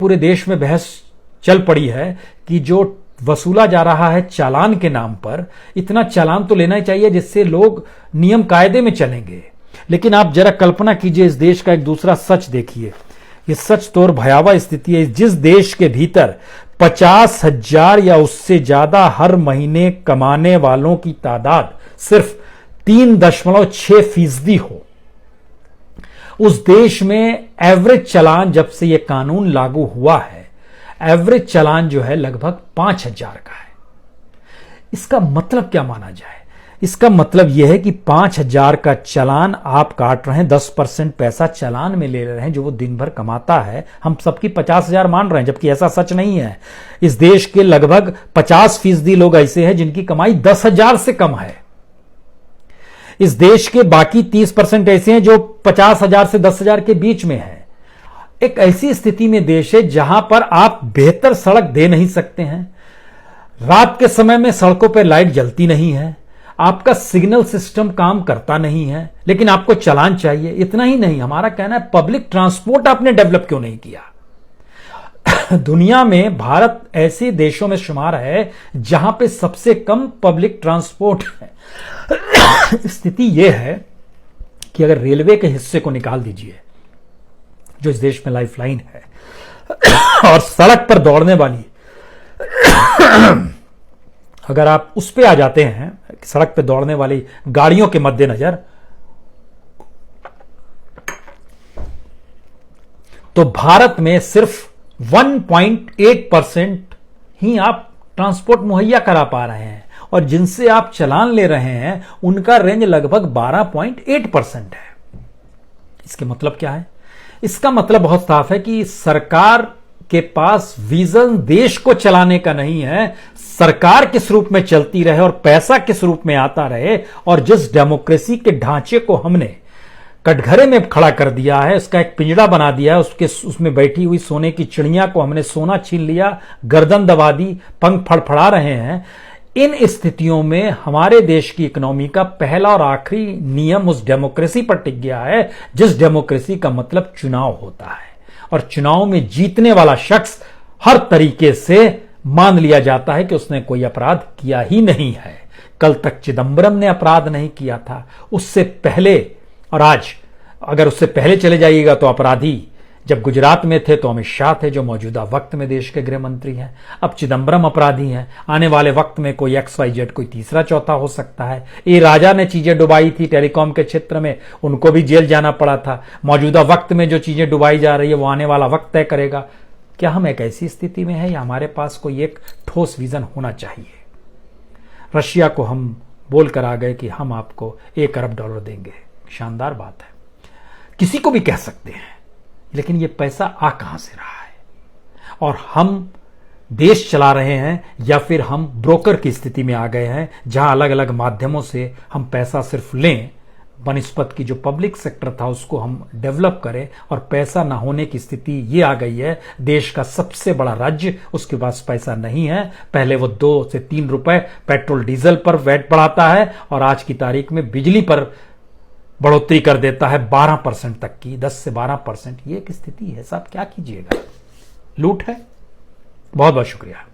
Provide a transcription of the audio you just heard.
पूरे देश में बहस चल पड़ी है कि जो वसूला जा रहा है चालान के नाम पर, इतना चालान तो लेना ही चाहिए जिससे लोग नियम कायदे में चलेंगे। लेकिन आप जरा कल्पना कीजिए, इस देश का एक दूसरा सच देखिए। ये सच तो और भयावह स्थिति है। जिस देश के भीतर 50,000 या उससे ज्यादा हर महीने कमाने वालों की तादाद सिर्फ 3.6% हो, उस देश में एवरेज चालान, जब से यह कानून लागू हुआ है, एवरेज चालान जो है लगभग 5,000 का है। इसका मतलब क्या माना जाए? इसका मतलब यह है कि 5,000 का चालान आप काट रहे हैं, 10% पैसा चालान में ले रहे हैं जो वो दिन भर कमाता है। हम सबकी 50,000 मान रहे हैं, जबकि ऐसा सच नहीं है। इस देश के लगभग 50% लोग ऐसे हैं जिनकी कमाई 10,000 से कम है। इस देश के बाकी 30% ऐसे हैं जो 50,000 से 10,000 के बीच में है। एक ऐसी स्थिति में देश है जहां पर आप बेहतर सड़क दे नहीं सकते हैं, रात के समय में सड़कों पर लाइट जलती नहीं है, आपका सिग्नल सिस्टम काम करता नहीं है, लेकिन आपको चालान चाहिए। इतना ही नहीं, हमारा कहना है पब्लिक ट्रांसपोर्ट आपने डेवलप क्यों नहीं किया? दुनिया में भारत ऐसे देशों में शुमार है जहां पे सबसे कम पब्लिक ट्रांसपोर्ट है। स्थिति यह है कि अगर रेलवे के हिस्से को निकाल दीजिए, जो इस देश में लाइफलाइन है, और सड़क पर दौड़ने वाली अगर आप उस पे आ जाते हैं, सड़क पे दौड़ने वाली गाड़ियों के मद्देनजर, तो भारत में सिर्फ 1.8% ही आप ट्रांसपोर्ट मुहैया करा पा रहे हैं, और जिनसे आप चालान ले रहे हैं उनका रेंज लगभग 12.8% है। इसके मतलब क्या है? इसका मतलब बहुत साफ है कि सरकार के पास विजन देश को चलाने का नहीं है, सरकार किस रूप में चलती रहे और पैसा किस रूप में आता रहे। और जिस डेमोक्रेसी के ढांचे को हमने कटघरे में खड़ा कर दिया है, उसका एक पिंजड़ा बना दिया है, उसमें बैठी हुई सोने की चिड़िया को हमने सोना छीन लिया, गर्दन दबा दी, पंख फड़फड़ा रहे हैं। इन स्थितियों में हमारे देश की इकोनॉमी का पहला और आखिरी नियम उस डेमोक्रेसी पर टिक गया है, जिस डेमोक्रेसी का मतलब चुनाव होता है, और चुनाव में जीतने वाला शख्स हर तरीके से मान लिया जाता है कि उसने कोई अपराध किया ही नहीं है। कल तक चिदंबरम ने अपराध नहीं किया था, उससे पहले, और आज अगर उससे पहले चले जाइएगा तो अपराधी जब गुजरात में थे तो अमित शाह थे, जो मौजूदा वक्त में देश के गृह मंत्री हैं। अब चिदंबरम अपराधी हैं। आने वाले वक्त में कोई XYZ कोई तीसरा चौथा हो सकता है। ए राजा ने चीजें डुबाई थी टेलीकॉम के क्षेत्र में, उनको भी जेल जाना पड़ा था। मौजूदा वक्त में जो चीजें डुबाई जा रही है वो आने वाला वक्त तय करेगा। क्या हम एक ऐसी स्थिति में हैं या हमारे पास कोई एक ठोस विजन होना चाहिए? रशिया को हम बोलकर आ गए कि हम आपको $1 अरब देंगे। शानदार बात है, किसी को भी कह सकते हैं, लेकिन ये पैसा आ कहां से रहा है? और हम देश चला रहे हैं या फिर हम ब्रोकर की स्थिति में आ गए हैं, जहां अलग अलग माध्यमों से हम पैसा सिर्फ लें, बनिस्पत की जो पब्लिक सेक्टर था उसको हम डेवलप करें, और पैसा ना होने की स्थिति ये आ गई है। देश का सबसे बड़ा राज्य, उसके पास पैसा नहीं है। पहले वो 2 से 3 रुपए पेट्रोल डीजल पर वैट बढ़ाता है, और आज की तारीख में बिजली पर बढ़ोतरी कर देता है 12% तक की, 10 से 12%। ये एक स्थिति है साहब, क्या कीजिएगा? लूट है। बहुत बहुत शुक्रिया।